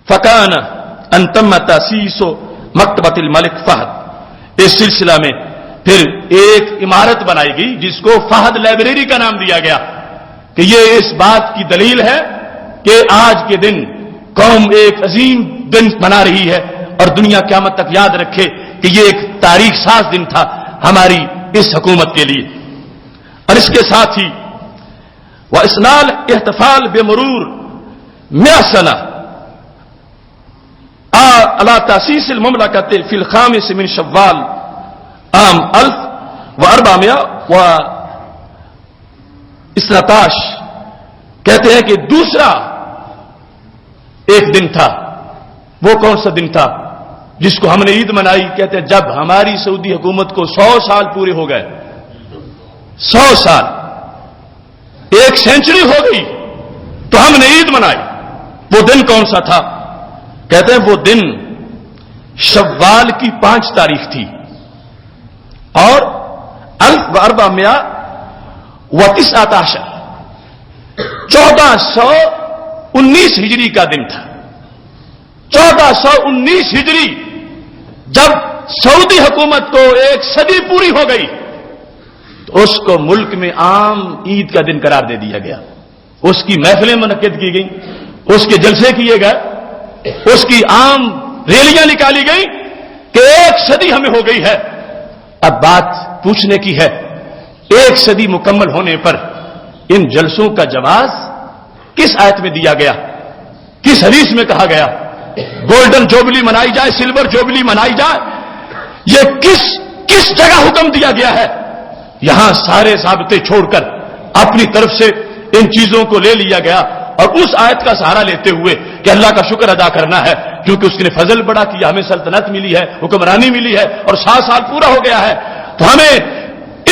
فکان ان تم تاسیس مکتبۃ الملک فہد. اس سلسلہ میں پھر ایک عمارت بنائی گئی جس کو فہد لائبریری کا نام دیا گیا کہ یہ اس بات کی دلیل ہے کہ آج کے دن قوم ایک عظیم دن منا رہی ہے اور دنیا قیامت تک یاد رکھے کہ یہ ایک تاریخ ساز دن تھا ہماری اس حکومت کے لیے. اور اس کے ساتھ ہی واسنال احتفال بمرور 100 سنہ على تأسيس المملكة في الخامس من شوال عام 1412 کہتے ہیں کہ دوسرا ایک دن تھا. وہ کون سا دن تھا جس کو ہم نے عید منائی؟ کہتے ہیں جب ہماری سعودی حکومت کو 100 سال پورے ہو گئے. 100 سال، ایک سینچری ہو گئی تو ہم نے عید منائی. وہ دن کون سا تھا؟ کہتے ہیں وہ دن شوال کی 5 تاریخ تھی اور 1419 1419 ہجری کا دن تھا. 1419 ہجری جب سعودی حکومت کو ایک صدی پوری ہو گئی تو اس کو ملک میں عام عید کا دن قرار دے دیا گیا. اس کی محفلیں منعقد کی گئیں، اس کے جلسے کیے گئے، اس کی عام ریلیاں نکالی گئی کہ ایک صدی ہمیں ہو گئی ہے. اب بات پوچھنے کی ہے، ایک صدی مکمل ہونے پر ان جلسوں کا جواز کس آیت میں دیا گیا؟ کس حدیث میں کہا گیا گولڈن جوبلی منائی جائے، سلور جوبلی منائی جائے؟ یہ کس جگہ حکم دیا گیا ہے؟ یہاں سارے ضابطے چھوڑ کر اپنی طرف سے ان چیزوں کو لے لیا گیا اور اس آیت کا سہارا لیتے ہوئے کہ اللہ کا شکر ادا کرنا ہے کیونکہ اس نے فضل بڑا کیا، ہمیں سلطنت ملی ہے، حکمرانی ملی ہے اور 100 سال پورا ہو گیا ہے، تو ہمیں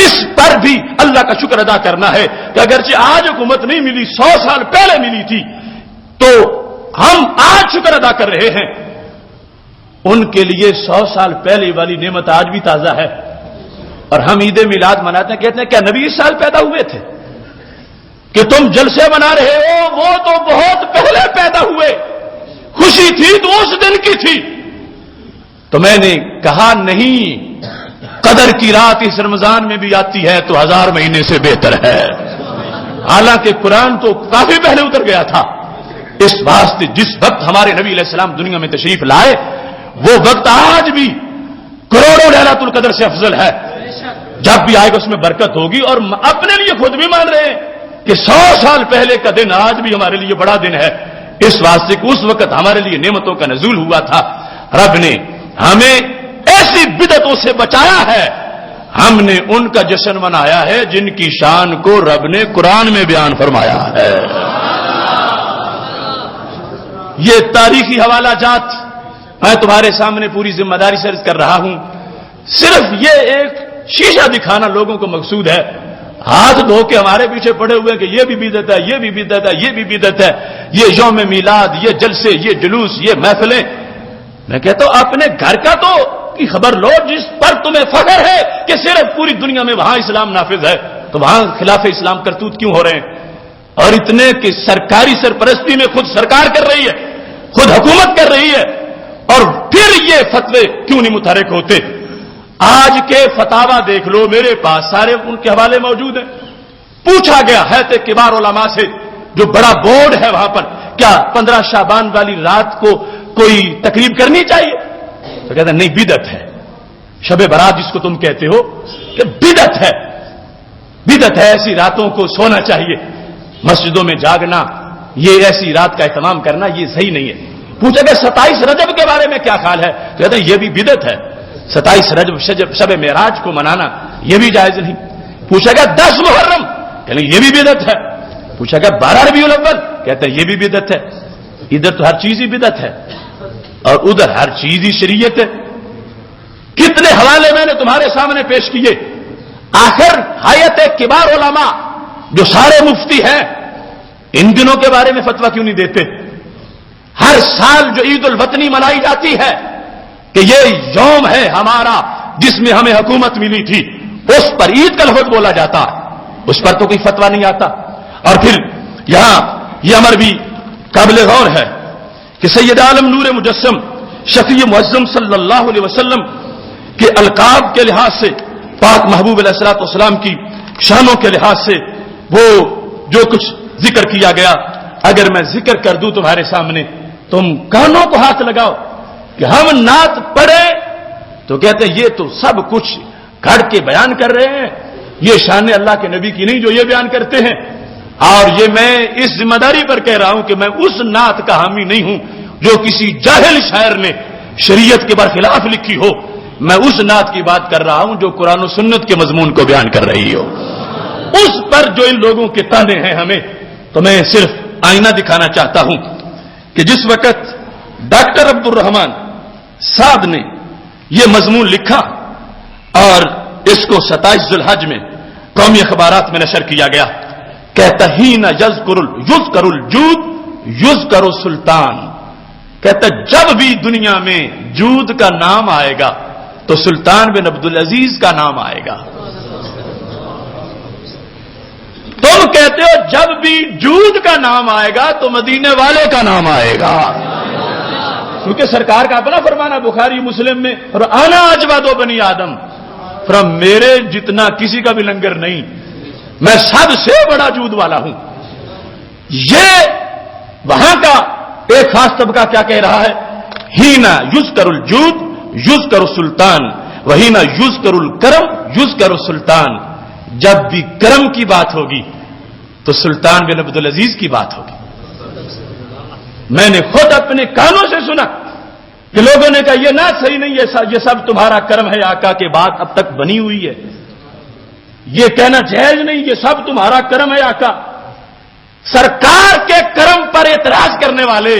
اس پر بھی اللہ کا شکر ادا کرنا ہے کہ اگرچہ آج حکومت نہیں ملی، 100 سال پہلے ملی تھی، تو ہم آج شکر ادا کر رہے ہیں. ان کے لیے 100 سال پہلے والی نعمت آج بھی تازہ ہے. اور ہم عید میلاد مناتے ہیں، کہتے ہیں کیا نبی اس سال پیدا ہوئے تھے کہ تم جلسے منا رہے ہو؟ وہ تو بہت پہلے پیدا ہوئے، خوشی تھی تو اس دن کی تھی. تو میں نے کہا نہیں، قدر کی رات اس رمضان میں بھی آتی ہے تو 1000 مہینے سے بہتر ہے. حالانکہ قرآن تو کافی پہلے اتر گیا تھا. اس واسطے جس وقت ہمارے نبی علیہ السلام دنیا میں تشریف لائے وہ وقت آج بھی کروڑوں لیلۃ القدر سے افضل ہے. جب بھی آئے گا اس میں برکت ہوگی. اور اپنے لیے خود بھی مان رہے ہیں کہ 100 سال پہلے کا دن آج بھی ہمارے لیے بڑا دن ہے، اس واسطے کہ اس وقت ہمارے لیے نعمتوں کا نزول ہوا تھا. رب نے ہمیں ایسی بدعتوں سے بچایا ہے. ہم نے ان کا جشن منایا ہے جن کی شان کو رب نے قرآن میں بیان فرمایا ہے. یہ تاریخی حوالہ جات میں تمہارے سامنے پوری ذمہ داری سے عرض کر رہا ہوں. صرف یہ ایک شیشہ دکھانا لوگوں کو مقصود ہے. ہاتھ دھو کے ہمارے پیچھے پڑے ہوئے کہ یہ بھی بدعت ہے، یہ بھی بدعت ہے، یہ بھی بدعت ہے، یہ یوم میلاد، یہ جلسے، یہ جلوس، یہ محفلیں. میں کہتا ہوں اپنے گھر کا تو کی خبر لو جس پر تمہیں فخر ہے کہ صرف پوری دنیا میں وہاں اسلام نافذ ہے، تو وہاں خلاف اسلام کرتوت کیوں ہو رہے ہیں؟ اور اتنے کہ سرکاری سرپرستی میں خود سرکار کر رہی ہے، خود حکومت کر رہی ہے، اور پھر یہ فتوے کیوں نہیں متحرک ہوتے؟ آج کے فتاوا دیکھ لو، میرے پاس سارے ان کے حوالے موجود ہیں. پوچھا گیا حیات کبار علماء سے، جو بڑا بورڈ ہے وہاں پر، کیا 15 شعبان والی رات کو کوئی تقریب کرنی چاہیے؟ تو کہتے ہیں نہیں، بدعت ہے. شب برات جس کو تم کہتے ہو کہ بدعت ہے، بدعت ہے. ایسی راتوں کو سونا چاہیے، مسجدوں میں جاگنا، یہ ایسی رات کا اہتمام کرنا یہ صحیح نہیں ہے. پوچھا گیا 27 رجب کے بارے میں کیا خیال ہے؟ تو کہتے ہیں یہ بھی بدعت ہے. 27 رجب شب معراج کو منانا یہ بھی جائز نہیں. پوچھا گیا 10 محرم، کہتے ہیں یہ بھی بدعت ہے. پوچھا گیا 12 ربیع الاول، کہتے ہیں یہ بھی بدعت ہے. ادھر تو ہر چیز ہی بدعت ہے اور ادھر ہر چیز ہی شریعت ہے. کتنے حوالے میں نے تمہارے سامنے پیش کیے. آخر حیات کبار علماء جو سارے مفتی ہیں ان دنوں کے بارے میں فتویٰ کیوں نہیں دیتے؟ ہر سال جو عید الوطنی منائی جاتی ہے کہ یہ یوم ہے ہمارا جس میں ہمیں حکومت ملی تھی، اس پر عید کا لفظ بولا جاتا ہے، اس پر تو کوئی فتویٰ نہیں آتا. اور پھر یہاں یہ امر بھی قابل غور ہے کہ سید عالم نور مجسم شفیع معظم صلی اللہ علیہ وسلم کے القاب کے لحاظ سے، پاک محبوب علیہ الصلوۃ والسلام کی شانوں کے لحاظ سے وہ جو کچھ ذکر کیا گیا، اگر میں ذکر کر دوں تمہارے سامنے، تم کانوں کو ہاتھ لگاؤ کہ ہم نعت پڑھے تو کہتے ہیں یہ تو سب کچھ گھڑ کے بیان کر رہے ہیں، یہ شان اللہ کے نبی کی نہیں جو یہ بیان کرتے ہیں. اور یہ میں اس ذمہ داری پر کہہ رہا ہوں کہ میں اس نعت کا حامی نہیں ہوں جو کسی جاہل شاعر نے شریعت کے برخلاف لکھی ہو. میں اس نعت کی بات کر رہا ہوں جو قرآن و سنت کے مضمون کو بیان کر رہی ہو. اس پر جو ان لوگوں کے تانے ہیں ہمیں، تو میں صرف آئینہ دکھانا چاہتا ہوں کہ جس وقت ڈاکٹر عبد الرحمان سعد نے یہ مضمون لکھا اور اس کو 27 ذوالحج میں قومی اخبارات میں نشر کیا گیا، کہتا ہی نہ یذکر الجود یذکر سلطان، کہتا جب بھی دنیا میں جود کا نام آئے گا تو سلطان بن عبدالعزیز کا نام آئے گا. تم کہتے ہو جب بھی جود کا نام آئے گا تو مدینے والے کا نام آئے گا، کیونکہ سرکار کا اپنا فرمانا بخاری مسلم میں، اور انا اجود بنی آدم، فرم میرے جتنا کسی کا بھی لنگر نہیں، میں سب سے بڑا جود والا ہوں. یہ وہاں کا ایک خاص طبقہ کیا کہہ رہا ہے؟ ہینا یذکر الجود یذکر سلطان وہینا یذکر الکرم یذکر سلطان. جب بھی کرم کی بات ہوگی تو سلطان بن عبدالعزیز کی بات ہوگی. میں نے خود اپنے کانوں سے سنا کہ لوگوں نے کہا یہ نہ صحیح نہیں، یہ سب تمہارا کرم ہے، آقا کے بعد اب تک بنی ہوئی ہے، یہ کہنا جائز نہیں، یہ سب تمہارا کرم ہے آقا. سرکار کے کرم پر اعتراض کرنے والے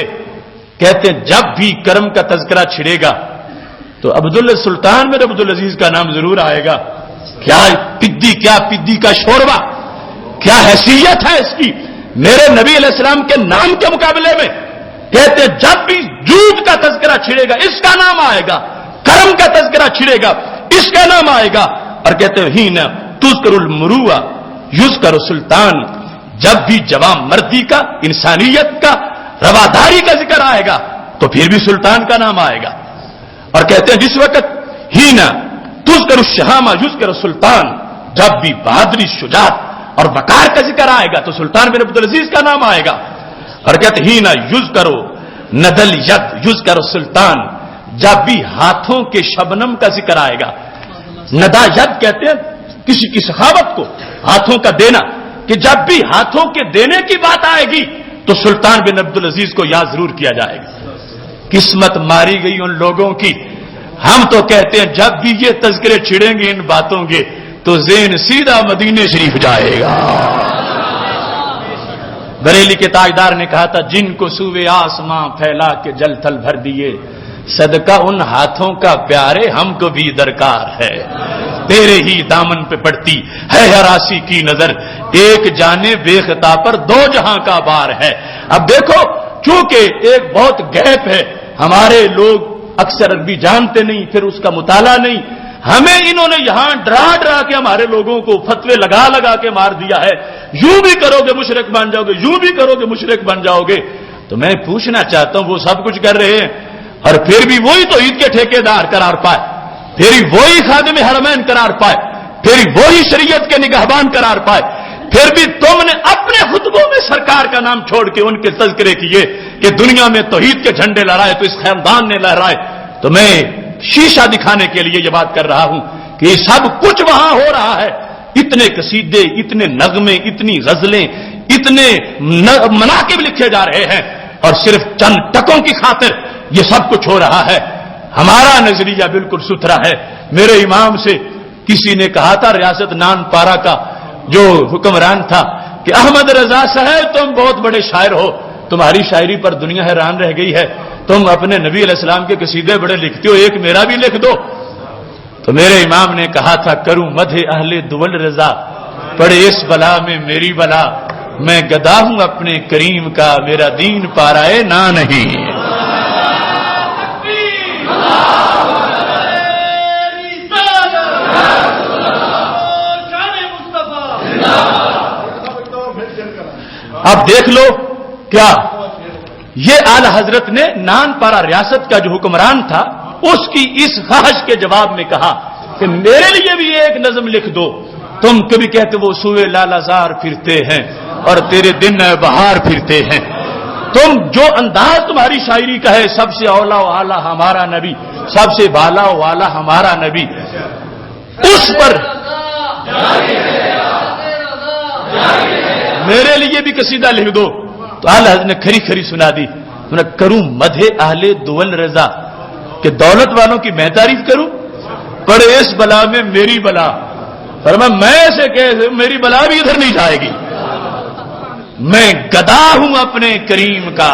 کہتے ہیں جب بھی کرم کا تذکرہ چھڑے گا تو سلطان بن عبدالعزیز کا نام ضرور آئے گا. کیا پدی کا شوربہ، کیا حیثیت ہے اس کی میرے نبی علیہ السلام کے نام کے مقابلے میں. کہتے ہیں جب بھی جود کا تذکرہ چھڑے گا اس کا نام آئے گا، کرم کا تذکرہ چھڑے گا اس کا نام آئے گا. اور کہتے ہیں ہی نہ تذکر المروءہ یذکر سلطان، جب بھی جوان مردی کا، انسانیت کا، رواداری کا ذکر آئے گا تو پھر بھی سلطان کا نام آئے گا. اور کہتے ہیں جس وقت ہی نہ تذکر الشہامہ یذکر سلطان، جب بھی بہادری، شجاعت اور وقار کا ذکر آئے گا تو سلطان بن عبدالعزیز کا نام آئے گا. اور کہتے ہی نہ یذکر ندل ید یذکر سلطان، جب بھی ہاتھوں کے شبنم کا ذکر آئے گا. ندا ید کہتے ہیں کسی کی سخاوت کو ہاتھوں کا دینا، کہ جب بھی ہاتھوں کے دینے کی بات آئے گی تو سلطان بن عبدالعزیز کو یاد ضرور کیا جائے گا. قسمت ماری گئی ان لوگوں کی. ہم تو کہتے ہیں جب بھی یہ تذکرے چھڑیں گے ان باتوں کے تو ذہن سیدھا مدینے شریف جائے گا. بریلی کے تاجدار نے کہا تھا جن کو سوئے آسماں پھیلا کے جل تھل بھر دیے، صدقہ ان ہاتھوں کا پیارے ہم کو بھی درکار ہے. تیرے ہی دامن پہ پڑتی ہے ہراسی کی نظر، ایک جانے بے خطا پر دو جہاں کا بار ہے. اب دیکھو چونکہ ایک بہت گیپ ہے، ہمارے لوگ اکثر عربی جانتے نہیں، پھر اس کا مطالعہ نہیں. ہمیں انہوں نے یہاں ڈرا ڈرا کے ہمارے لوگوں کو فتوے لگا لگا کے مار دیا ہے، یوں بھی کرو گے مشرک بن جاؤ گے، یوں بھی کرو گے مشرک بن جاؤ گے. تو میں پوچھنا چاہتا ہوں وہ سب کچھ کر رہے ہیں اور پھر بھی وہی تو عید کے ٹھیکیدار قرار پائے، پھر وہی خادم حرمین قرار پائے، پھر وہی شریعت کے نگہبان قرار پائے. پھر بھی تم نے اپنے خطبوں میں سرکار کا نام چھوڑ کے ان کے تذکرے کیے کہ دنیا میں توحید کے جھنڈے لہرائے تو اس خاندان نے لہرائے. تو میں شیشہ دکھانے کے لیے یہ بات کر رہا ہوں کہ یہ سب کچھ وہاں ہو رہا ہے. اتنے قصیدے، اتنے نغمے، اتنی غزلیں، اتنے مناقب لکھے جا رہے ہیں اور صرف چند ٹکوں کی خاطر یہ سب کچھ ہو رہا ہے. ہمارا نظریہ بالکل ستھرا ہے. میرے امام سے کسی نے کہا تھا ریاست نان پارا کا جو حکمران تھا کہ احمد رضا صاحب تم بہت بڑے شاعر ہو، تمہاری شاعری پر دنیا حیران رہ گئی ہے، تم اپنے نبی علیہ السلام کے قصیدے بڑے لکھتے ہو، ایک میرا بھی لکھ دو. تو میرے امام نے کہا تھا کروں مدح اہل دول رضا، پڑے اس بلا میں میری بلا، میں گدا ہوں اپنے کریم کا، میرا دین پارائے نہ نہیں. اب دیکھ لو کیا یہ اعلی حضرت نے نان پارا ریاست کا جو حکمران تھا اس کی اس خواہش کے جواب میں کہا کہ میرے لیے بھی ایک نظم لکھ دو. تم کبھی کہتے وہ سوئے لالہ زار پھرتے ہیں اور تیرے دن بہار پھرتے ہیں. تم جو انداز تمہاری شاعری کا ہے، سب سے اولا و اعلیٰ ہمارا نبی، سب سے بالا و اعلیٰ ہمارا نبی، اس پر میرے لیے بھی قصیدہ لکھ دو. تو اعلی حضرت نے کھری کھری سنا دی. میں کروں مدح اہل دول رضا کہ دولت والوں کی میں تعریف کروں، پڑے اس بلا میں میری بلا. فرمایا میں سے کیسے، میری بلا بھی ادھر نہیں جائے گی. میں گدا ہوں اپنے کریم کا،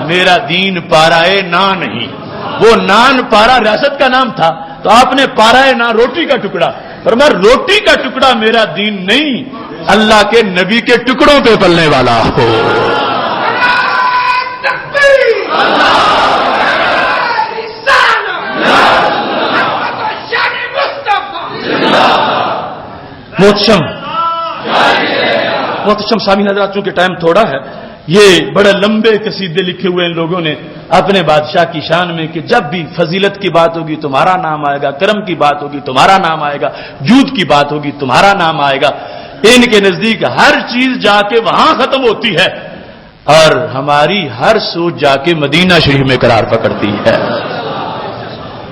میرا دین پارائے نان نہیں. وہ نان پارا ریاست کا نام تھا، تو آپ نے پارائے نان روٹی کا ٹکڑا. فرمایا روٹی کا ٹکڑا میرا دین نہیں، اللہ کے نبی کے ٹکڑوں پہ پلنے والا ہو. محتشم سامعین حضرات، چونکہ ٹائم تھوڑا ہے، یہ بڑے لمبے قصیدے لکھے ہوئے ان لوگوں نے اپنے بادشاہ کی شان میں کہ جب بھی فضیلت کی بات ہوگی تمہارا نام آئے گا، کرم کی بات ہوگی تمہارا نام آئے گا، جود کی بات ہوگی تمہارا نام آئے گا. ان کے نزدیک ہر چیز جا کے وہاں ختم ہوتی ہے اور ہماری ہر سوچ جا کے مدینہ شریف میں قرار پکڑتی ہے.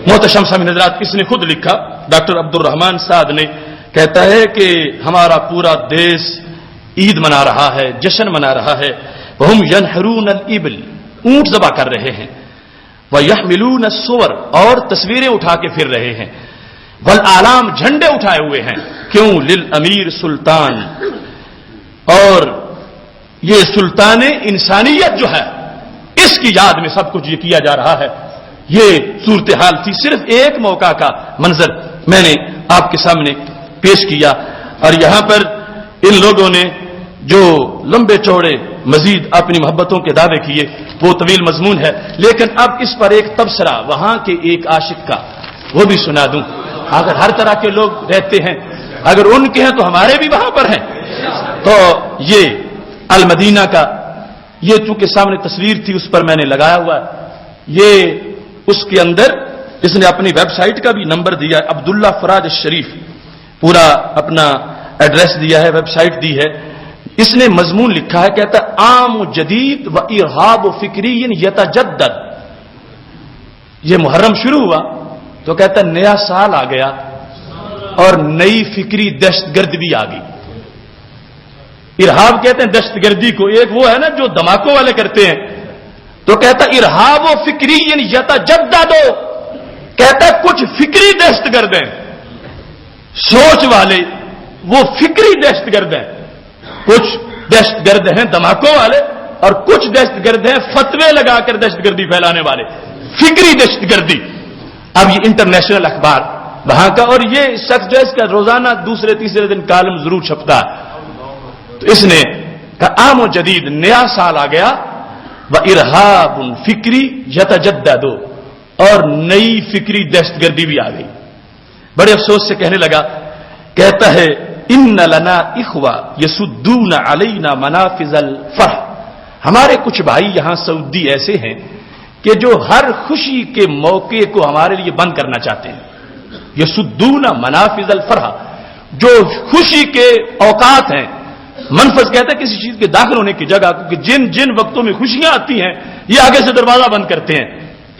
محتشم سامعین حضرات، اس نے خود لکھا، ڈاکٹر عبد الرحمان سعد نے، کہتا ہے کہ ہمارا پورا دیش عید منا رہا ہے، جشن منا رہا ہے. وہم ینحرون الابل، اونٹ ذبح کر رہے ہیں. ویحملون الصور، اور تصویریں اٹھا کے پھر رہے ہیں. والاعلام، جھنڈے اٹھائے ہوئے ہیں. کیوں؟ للامیر سلطان، اور یہ سلطان انسانیت جو ہے اس کی یاد میں سب کچھ یہ کیا جا رہا ہے. یہ صورتحال تھی. صرف ایک موقع کا منظر میں نے آپ کے سامنے پیش کیا، اور یہاں پر ان لوگوں نے جو لمبے چوڑے مزید اپنی محبتوں کے دعوے کیے وہ طویل مضمون ہے. لیکن اب اس پر ایک تبصرہ وہاں کے ایک عاشق کا وہ بھی سنا دوں. اگر ہر طرح کے لوگ رہتے ہیں، اگر ان کے ہیں تو ہمارے بھی وہاں پر ہیں. تو یہ المدینہ کا، یہ چونکہ سامنے تصویر تھی اس پر میں نے لگایا ہوا ہے. یہ اس کے اندر اس نے اپنی ویب سائٹ کا بھی نمبر دیا ہے، عبداللہ فراج الشریف، پورا اپنا ایڈریس دیا ہے، ویب سائٹ دی ہے. اس نے مضمون لکھا ہے، کہتا ہے عام جدید و ارہاب و فکری یتجدد. یہ محرم شروع ہوا تو کہتا ہے نیا سال آ گیا اور نئی فکری دہشت گرد بھی آ گئی. ارہاب کہتے ہیں دہشت گردی کو، ایک وہ ہے نا جو دھماکوں والے کرتے ہیں. تو کہتا ہے ارہاب و فکری یتجدد، کہتا ہے کچھ فکری دہشت گرد ہیں، سوچ والے وہ فکری دہشت گرد ہیں. کچھ دہشت گرد ہیں دھماکوں والے، اور کچھ دہشت گرد ہیں فتوے لگا کر دہشت گردی پھیلانے والے، فکری دہشت گردی. اب یہ انٹرنیشنل اخبار وہاں کا، اور یہ شخص جو ہے اس کا روزانہ دوسرے تیسرے دن کالم ضرور چھپتا ہے. تو اس نے کہا عام و جدید، نیا سال آ گیا، و ارہاب فکری یتجدد، اور نئی فکری دہشت گردی بھی آ گئی. بڑے افسوس سے کہنے لگا، کہتا ہے ان لنا اخوہ یسدون علینا منافذ الفرح، ہمارے کچھ بھائی یہاں سعودی ایسے ہیں کہ جو ہر خوشی کے موقع کو ہمارے لیے بند کرنا چاہتے ہیں. یسدون منافذ الفرح، جو خوشی کے اوقات ہیں، منفذ کہتے ہیں کسی چیز کے داخل ہونے کی جگہ، کیونکہ جن جن وقتوں میں خوشیاں آتی ہیں یہ آگے سے دروازہ بند کرتے ہیں،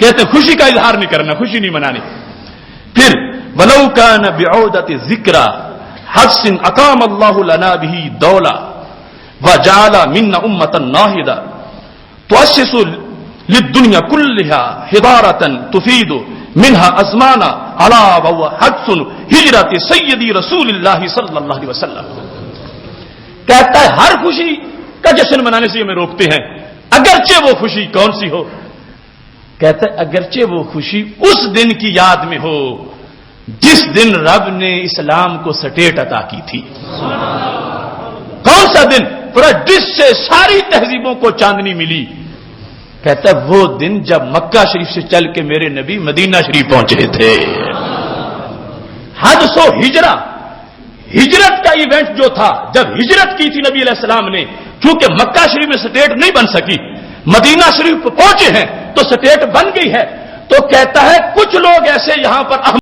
کہتے ہیں خوشی کا اظہار نہیں کرنا، خوشی نہیں منانی. پھر ولو کان بعودۃ ذکرى حفص اقام اللہ لنا به دولا وجعل منا امة واحدة تؤسس للدنيا كلها حضارة تفيد منها ازمانا على وهو حدث ہجرت سیدی رسول اللہ صلی اللہ علیہ وسلم. کہتا ہے ہر خوشی کا جشن منانے سے ہمیں روکتے ہیں، اگرچہ وہ خوشی کون سی ہو. کہتا ہے اگرچہ وہ خوشی اس دن کی یاد میں ہو جس دن رب نے اسلام کو سٹیٹ عطا کی تھی. کون سا دن؟ جس سے ساری تہذیبوں کو چاندنی ملی. کہتا ہے وہ دن جب مکہ شریف سے چل کے میرے نبی مدینہ شریف پہنچے تھے. حج سو ہجرہ، ہجرت کا ایونٹ جو تھا، جب ہجرت کی تھی نبی علیہ السلام نے، چونکہ مکہ شریف میں سٹیٹ نہیں بن سکی، مدینہ شریف پہنچے ہیں تو سٹیٹ بن گئی ہے، تو کہتا ہے کچھ لوگ ایسے یہاں پر